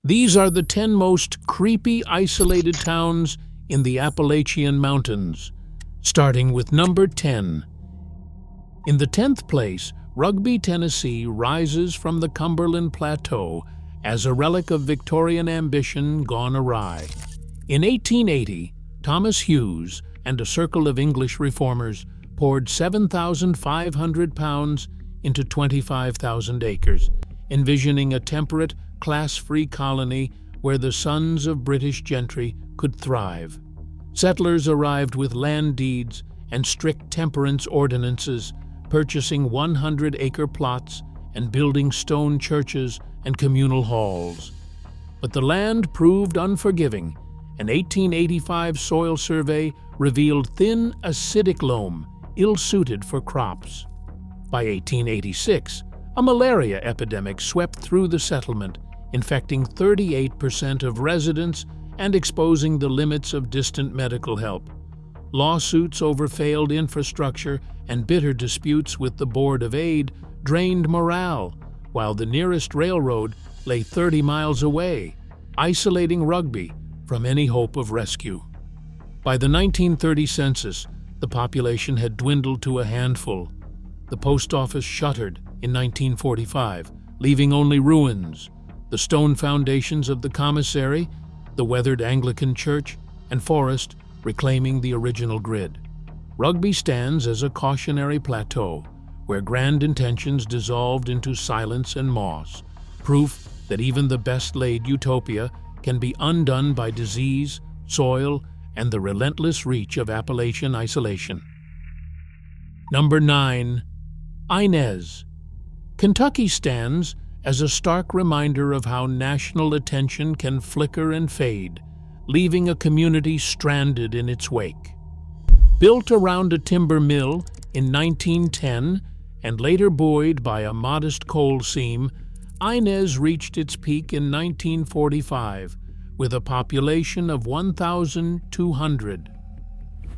These are the 10 most creepy isolated towns in the Appalachian Mountains, starting with number 10. In the 10th place, Rugby, Tennessee rises from the Cumberland Plateau as a relic of Victorian ambition gone awry. In 1880, Thomas Hughes and a circle of English reformers poured 7,500 pounds into 25,000 acres, envisioning a temperate, class-free colony where the sons of British gentry could thrive. Settlers arrived with land deeds and strict temperance ordinances, purchasing 100-acre plots and building stone churches and communal halls. But the land proved unforgiving. An 1885 soil survey revealed thin, acidic loam, ill-suited for crops. By 1886, a malaria epidemic swept through the settlement, infecting 38% of residents and exposing the limits of distant medical help. Lawsuits over failed infrastructure and bitter disputes with the Board of Aid drained morale, while the nearest railroad lay 30 miles away, isolating Rugby from any hope of rescue. By the 1930 census, the population had dwindled to a handful. The post office shuttered in 1945, leaving only ruins, the stone foundations of the commissary, the weathered Anglican church, and forest reclaiming the original grid. Rugby stands as a cautionary plateau, where grand intentions dissolved into silence and moss, proof that even the best-laid utopia can be undone by disease, soil, and the relentless reach of Appalachian isolation. Number 9. Inez. Kentucky stands as a stark reminder of how national attention can flicker and fade, leaving a community stranded in its wake. Built around a timber mill in 1910 and later buoyed by a modest coal seam, Inez reached its peak in 1945 with a population of 1,200.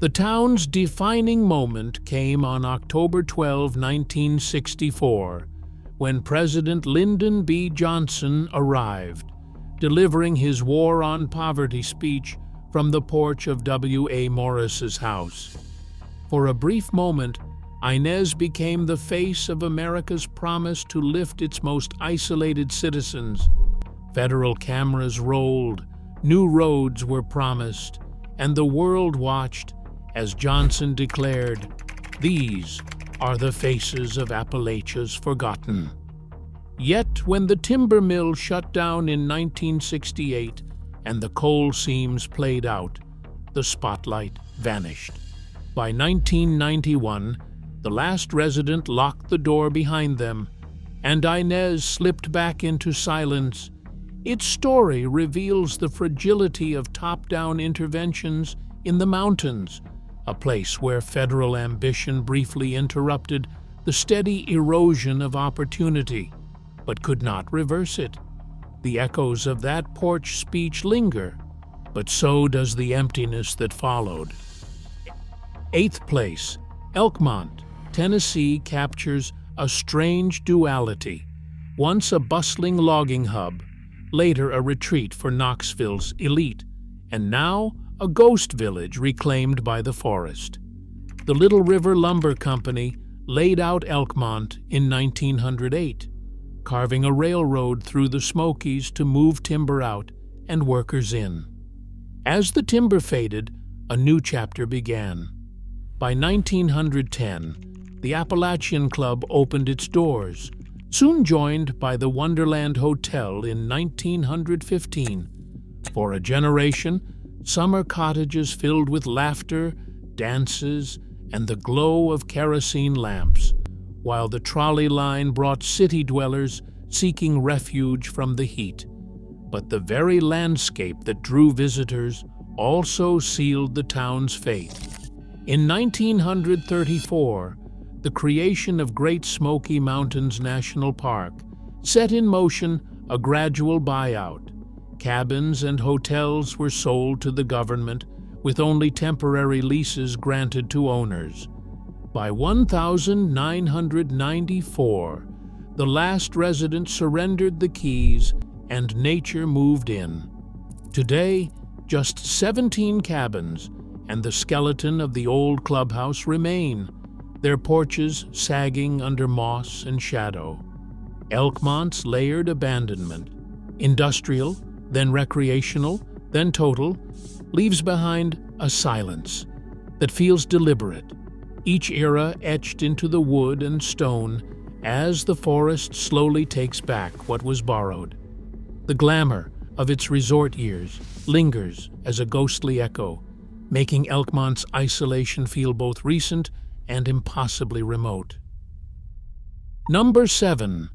The town's defining moment came on October 12, 1964, when President Lyndon B. Johnson arrived, delivering his War on Poverty speech from the porch of W.A. Morris's house. For a brief moment, Inez became the face of America's promise to lift its most isolated citizens. Federal cameras rolled, new roads were promised, and the world watched as Johnson declared, "These are the faces of Appalachia's forgotten." Yet when the timber mill shut down in 1968 and the coal seams played out, the spotlight vanished. By 1991, the last resident locked the door behind them, and Inez slipped back into silence. Its story reveals the fragility of top-down interventions in the mountains, a place where federal ambition briefly interrupted the steady erosion of opportunity, but could not reverse it. The echoes of that porch speech linger, but so does the emptiness that followed. 8th place, Elkmont, Tennessee captures a strange duality. Once a bustling logging hub, later a retreat for Knoxville's elite, and now a ghost village reclaimed by the forest. The Little River Lumber Company laid out Elkmont in 1908, carving a railroad through the Smokies to move timber out and workers in. As the timber faded, a new chapter began. By 1910, the Appalachian Club opened its doors, soon joined by the Wonderland Hotel in 1915. For a generation, summer cottages filled with laughter, dances, and the glow of kerosene lamps, while the trolley line brought city dwellers seeking refuge from the heat. But the very landscape that drew visitors also sealed the town's fate. In 1934, the creation of Great Smoky Mountains National Park set in motion a gradual buyout. Cabins and hotels were sold to the government, with only temporary leases granted to owners. By 1994, the last resident surrendered the keys and nature moved in. Today, just 17 cabins and the skeleton of the old clubhouse remain, their porches sagging under moss and shadow. Elkmont's layered abandonment, industrial, then recreational, then total, leaves behind a silence that feels deliberate, each era etched into the wood and stone as the forest slowly takes back what was borrowed. The glamour of its resort years lingers as a ghostly echo, making Elkmont's isolation feel both recent and impossibly remote. Number 7.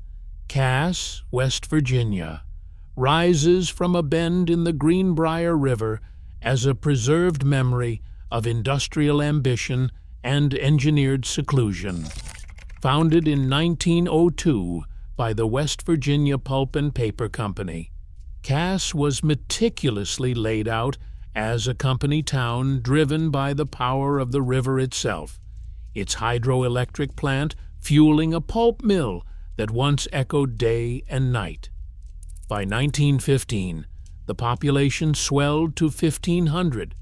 Cass, West Virginia, rises from a bend in the Greenbrier River as a preserved memory of industrial ambition and engineered seclusion. Founded in 1902 by the West Virginia Pulp and Paper Company, Cass was meticulously laid out as a company town driven by the power of the river itself, its hydroelectric plant fueling a pulp mill that once echoed day and night. By 1915, the population swelled to 1,500,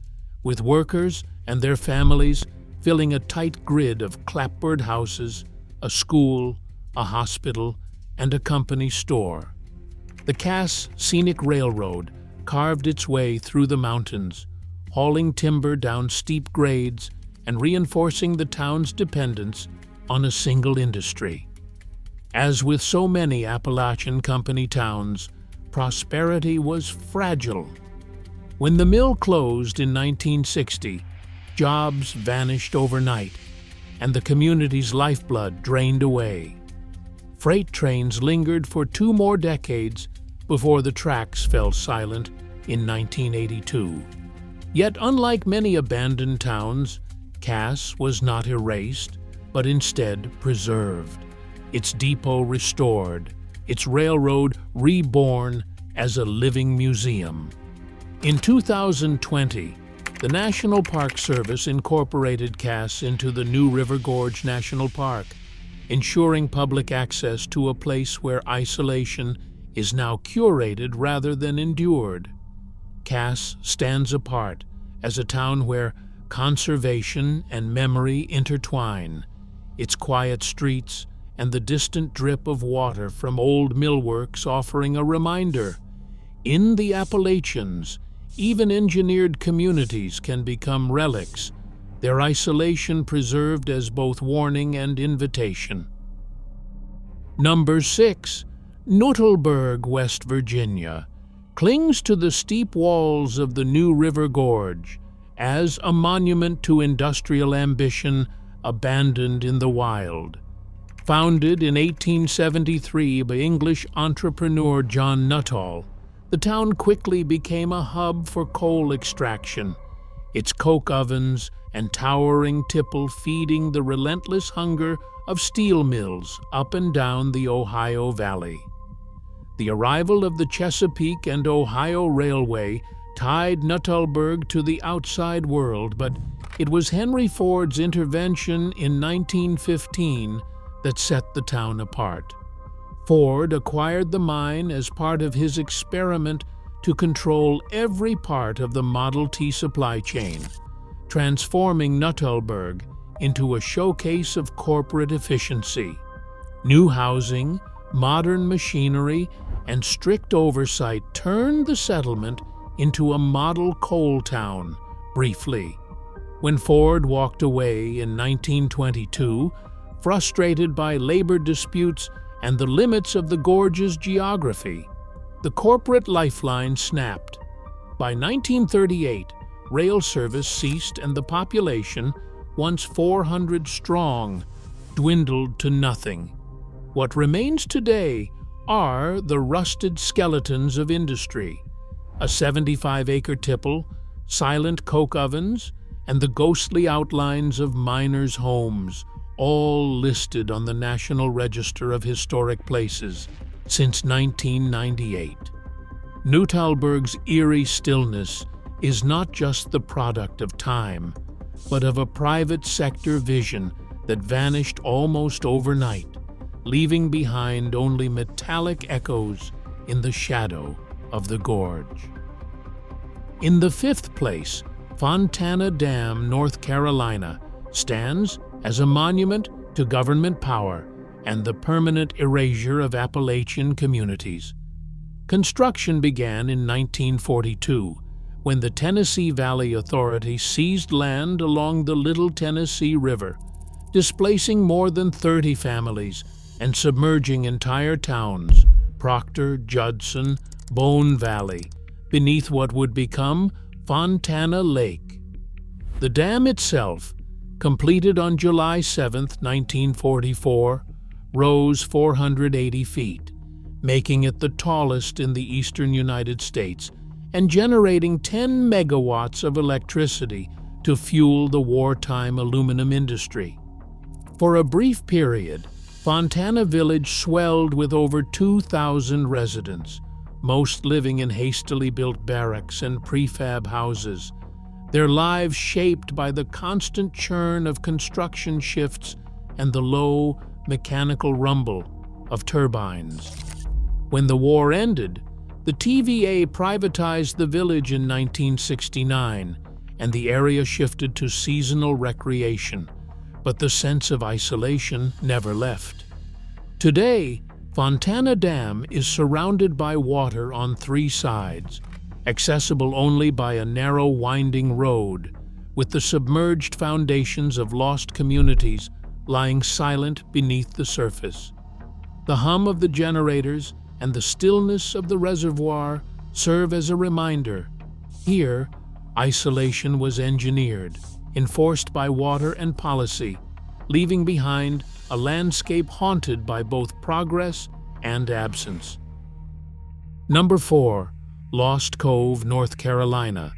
with workers and their families filling a tight grid of clapboard houses, a school, a hospital, and a company store. The Cass Scenic Railroad carved its way through the mountains, hauling timber down steep grades and reinforcing the town's dependence on a single industry. As with so many Appalachian company towns, prosperity was fragile. When the mill closed in 1960, jobs vanished overnight, and the community's lifeblood drained away. Freight trains lingered for 2 more decades before the tracks fell silent in 1982. Yet, unlike many abandoned towns, Cass was not erased, but instead preserved, its depot restored, its railroad reborn as a living museum. In 2020, the National Park Service incorporated Cass into the New River Gorge National Park, ensuring public access to a place where isolation is now curated rather than endured. Cass stands apart as a town where conservation and memory intertwine, its quiet streets and the distant drip of water from old millworks offering a reminder. In the Appalachians, even engineered communities can become relics, their isolation preserved as both warning and invitation. Number 6. Nuttallburg, West Virginia, clings to the steep walls of the New River Gorge as a monument to industrial ambition abandoned in the wild. Founded in 1873 by English entrepreneur John Nuttall, the town quickly became a hub for coal extraction, its coke ovens and towering tipple feeding the relentless hunger of steel mills up and down the Ohio Valley. The arrival of the Chesapeake and Ohio Railway tied Nuttallburg to the outside world, but it was Henry Ford's intervention in 1915 that set the town apart. Ford acquired the mine as part of his experiment to control every part of the Model T supply chain, transforming Nuttallburg into a showcase of corporate efficiency. New housing, modern machinery, and strict oversight turned the settlement into a model coal town, briefly. When Ford walked away in 1922, frustrated by labor disputes and the limits of the gorge's geography, the corporate lifeline snapped. By 1938, rail service ceased and the population, once 400 strong, dwindled to nothing. What remains today are the rusted skeletons of industry, a 75-acre tipple, silent coke ovens, and the ghostly outlines of miners' homes, all listed on the National Register of Historic Places since 1998. Nuttallburg's eerie stillness is not just the product of time, but of a private sector vision that vanished almost overnight, leaving behind only metallic echoes in the shadow of the gorge. In the 5th place, Fontana Dam, North Carolina, stands as a monument to government power and the permanent erasure of Appalachian communities. Construction began in 1942, when the Tennessee Valley Authority seized land along the Little Tennessee River, displacing more than 30 families and submerging entire towns, Proctor, Judson, Bone Valley, beneath what would become Fontana Lake. The dam itself, completed on July 7, 1944, rose 480 feet, making it the tallest in the eastern United States and generating 10 megawatts of electricity to fuel the wartime aluminum industry. For a brief period, Fontana Village swelled with over 2,000 residents, most living in hastily built barracks and prefab houses, their lives shaped by the constant churn of construction shifts and the low, mechanical rumble of turbines. When the war ended, the TVA privatized the village in 1969, and the area shifted to seasonal recreation, but the sense of isolation never left. Today, Fontana Dam is surrounded by water on 3 sides, accessible only by a narrow winding road, with the submerged foundations of lost communities lying silent beneath the surface. The hum of the generators and the stillness of the reservoir serve as a reminder. Here, isolation was engineered, enforced by water and policy, leaving behind a landscape haunted by both progress and absence. Number 4, Lost Cove, North Carolina,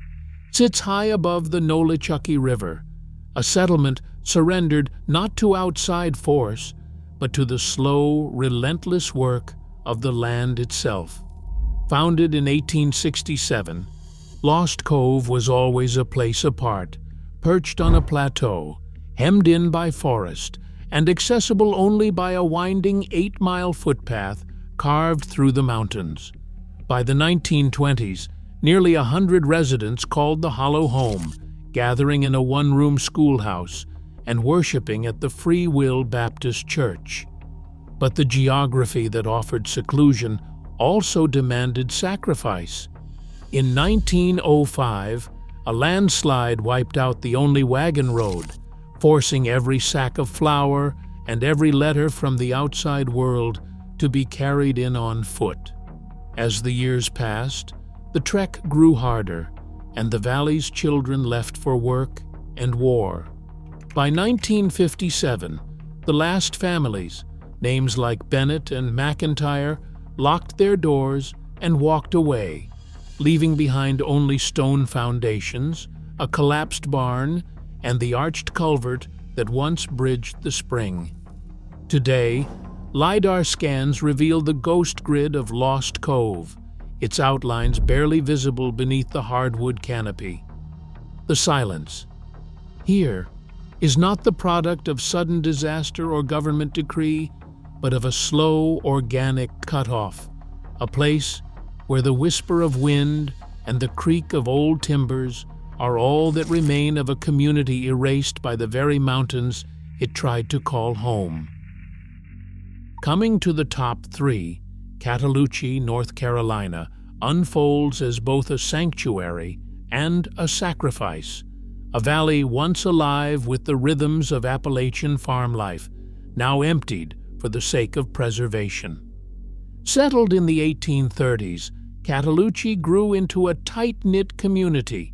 sits high above the Nolichucky River, a settlement surrendered not to outside force, but to the slow, relentless work of the land itself. Founded in 1867, Lost Cove was always a place apart, perched on a plateau, hemmed in by forest, and accessible only by a winding 8-mile footpath carved through the mountains. By the 1920s, nearly 100 residents called the hollow home, gathering in a one-room schoolhouse and worshiping at the Free Will Baptist Church. But the geography that offered seclusion also demanded sacrifice. In 1905, a landslide wiped out the only wagon road, forcing every sack of flour and every letter from the outside world to be carried in on foot. As the years passed, the trek grew harder, and the valley's children left for work and war. By 1957, the last families, names like Bennett and McIntyre, locked their doors and walked away, leaving behind only stone foundations, a collapsed barn, and the arched culvert that once bridged the spring. Today, LiDAR scans reveal the ghost grid of Lost Cove, its outlines barely visible beneath the hardwood canopy. The silence here is not the product of sudden disaster or government decree, but of a slow, organic cutoff, a place where the whisper of wind and the creak of old timbers are all that remain of a community erased by the very mountains it tried to call home. Coming to the top 3, Cataloochee, North Carolina, unfolds as both a sanctuary and a sacrifice, a valley once alive with the rhythms of Appalachian farm life, now emptied for the sake of preservation. Settled in the 1830s, Cataloochee grew into a tight-knit community,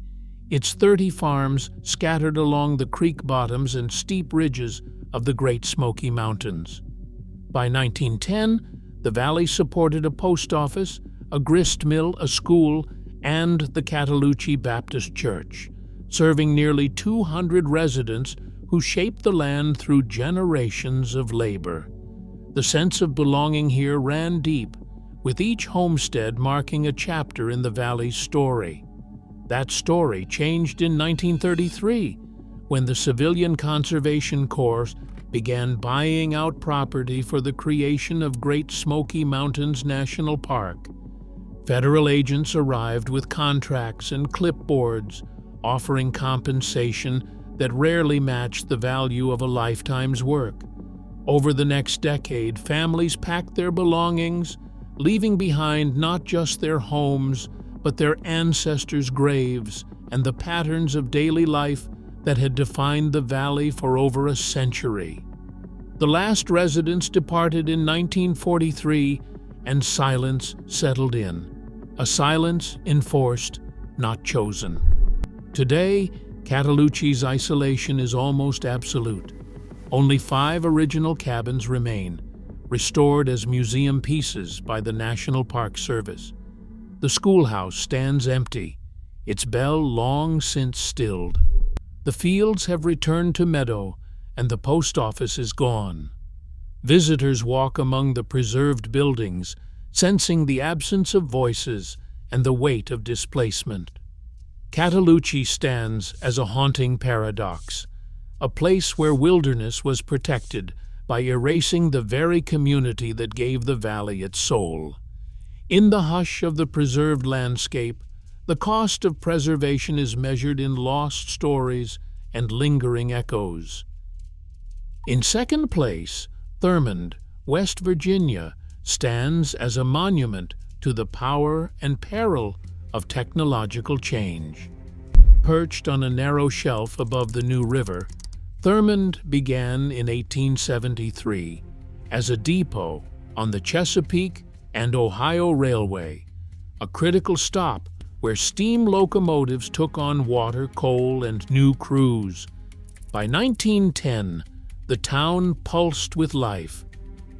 its 30 farms scattered along the creek bottoms and steep ridges of the Great Smoky Mountains. By 1910, the valley supported a post office, a grist mill, a school, and the Cataloochee Baptist Church, serving nearly 200 residents who shaped the land through generations of labor. The sense of belonging here ran deep, with each homestead marking a chapter in the valley's story. That story changed in 1933, when the Civilian Conservation Corps began buying out property for the creation of Great Smoky Mountains National Park, Federal agents arrived with contracts and clipboards, offering compensation that rarely matched the value of a lifetime's work. Over the next decade, families packed their belongings, leaving behind not just their homes, but their ancestors' graves and the patterns of daily life that had defined the valley for over a century. The last residents departed in 1943, and silence settled in. A silence enforced, not chosen. Today, Catalucci's isolation is almost absolute. Only 5 original cabins remain, restored as museum pieces by the National Park Service. The schoolhouse stands empty, its bell long since stilled. The fields have returned to meadow, and the post office is gone. Visitors walk among the preserved buildings, sensing the absence of voices and the weight of displacement. Catalucci stands as a haunting paradox, a place where wilderness was protected by erasing the very community that gave the valley its soul. In the hush of the preserved landscape, the cost of preservation is measured in lost stories and lingering echoes. In second place, Thurmond, West Virginia, stands as a monument to the power and peril of technological change. Perched on a narrow shelf above the New River, Thurmond began in 1873 as a depot on the Chesapeake and Ohio Railway, a critical stop where steam locomotives took on water, coal, and new crews. By 1910, the town pulsed with life.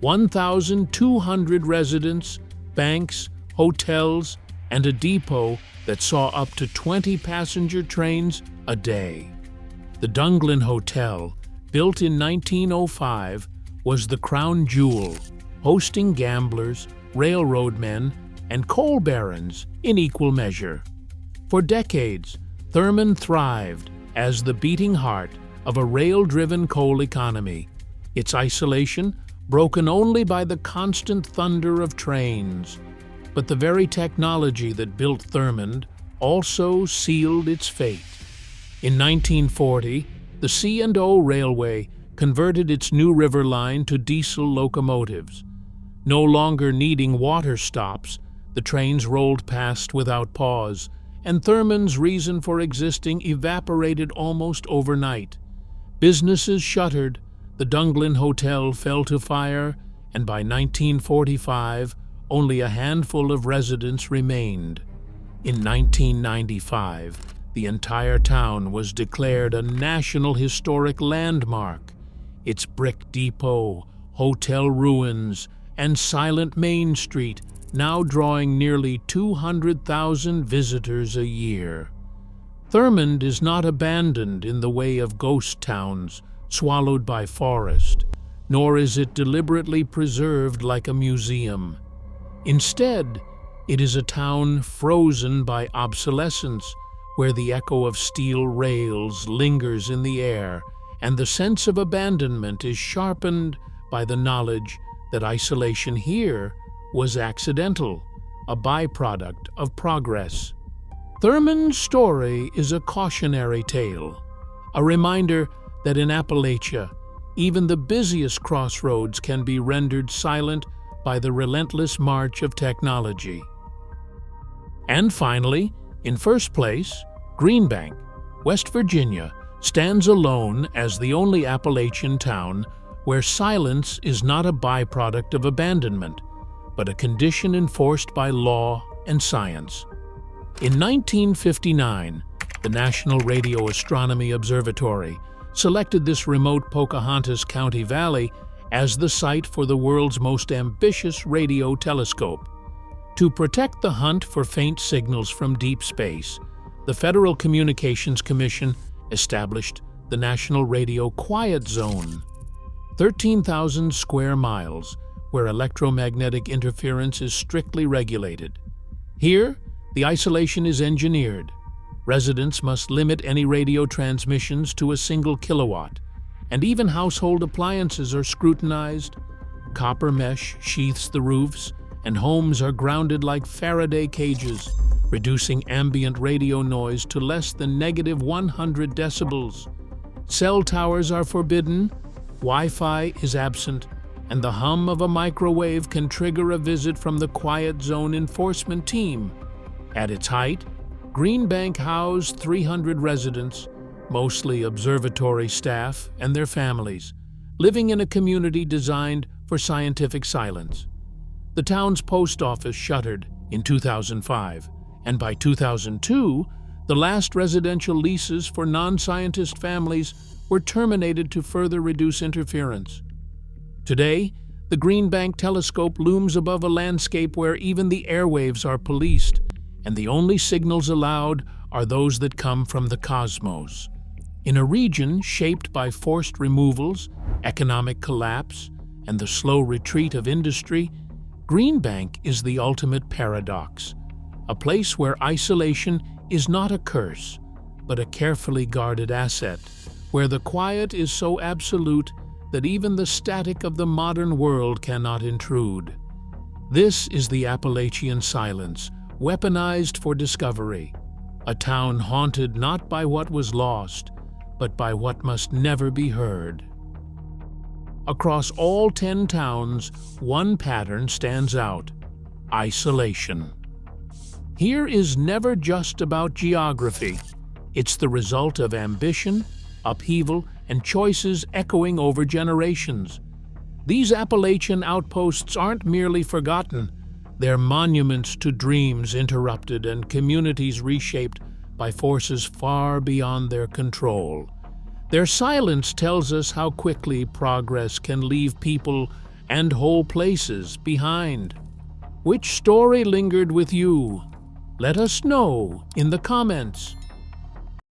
1,200 residents, banks, hotels, and a depot that saw up to 20 passenger trains a day. The Dunglin Hotel, built in 1905, was the crown jewel, hosting gamblers, railroad men, and coal barons in equal measure. For decades, Thurmond thrived as the beating heart of a rail-driven coal economy, its isolation broken only by the constant thunder of trains. But the very technology that built Thurmond also sealed its fate. In 1940, the C&O Railway converted its New River line to diesel locomotives. No longer needing water stops, the trains rolled past without pause, and Thurmond's reason for existing evaporated almost overnight. Businesses shuttered, the Dunglin Hotel fell to fire, and by 1945, only a handful of residents remained. In 1995, the entire town was declared a National Historic Landmark. Its brick depot, hotel ruins, and silent Main Street now drawing nearly 200,000 visitors a year. Thurmond is not abandoned in the way of ghost towns swallowed by forest, nor is it deliberately preserved like a museum. Instead, it is a town frozen by obsolescence, where the echo of steel rails lingers in the air, and the sense of abandonment is sharpened by the knowledge that isolation here was accidental, a byproduct of progress. Thurmond's story is a cautionary tale, a reminder that in Appalachia, even the busiest crossroads can be rendered silent by the relentless march of technology. And finally, in first place, Greenbank, West Virginia, stands alone as the only Appalachian town where silence is not a byproduct of abandonment, but a condition enforced by law and science. In 1959, the National Radio Astronomy Observatory selected this remote Pocahontas County Valley as the site for the world's most ambitious radio telescope. To protect the hunt for faint signals from deep space, the Federal Communications Commission established the National Radio Quiet Zone, 13,000 square miles, where electromagnetic interference is strictly regulated. Here, the isolation is engineered. Residents must limit any radio transmissions to a single kilowatt, and even household appliances are scrutinized. Copper mesh sheaths the roofs, and homes are grounded like Faraday cages, reducing ambient radio noise to less than -100 decibels. Cell towers are forbidden, Wi-Fi is absent, and the hum of a microwave can trigger a visit from the Quiet Zone Enforcement Team. At its height, Green Bank housed 300 residents, mostly observatory staff and their families, living in a community designed for scientific silence. The town's post office shuttered in 2005, and by 2002, the last residential leases for non-scientist families were terminated to further reduce interference. Today, the Green Bank telescope looms above a landscape where even the airwaves are policed, and the only signals allowed are those that come from the cosmos. In a region shaped by forced removals, economic collapse, and the slow retreat of industry, Green Bank is the ultimate paradox, a place where isolation is not a curse, but a carefully guarded asset, where the quiet is so absolute that even the static of the modern world cannot intrude. This is the Appalachian silence, weaponized for discovery, a town haunted not by what was lost, but by what must never be heard. Across all 10 towns, one pattern stands out: isolation. Here is never just about geography. It's the result of ambition, upheaval, and choices echoing over generations. These Appalachian outposts aren't merely forgotten. They're monuments to dreams interrupted and communities reshaped by forces far beyond their control. Their silence tells us how quickly progress can leave people and whole places behind. Which story lingered with you? Let us know in the comments.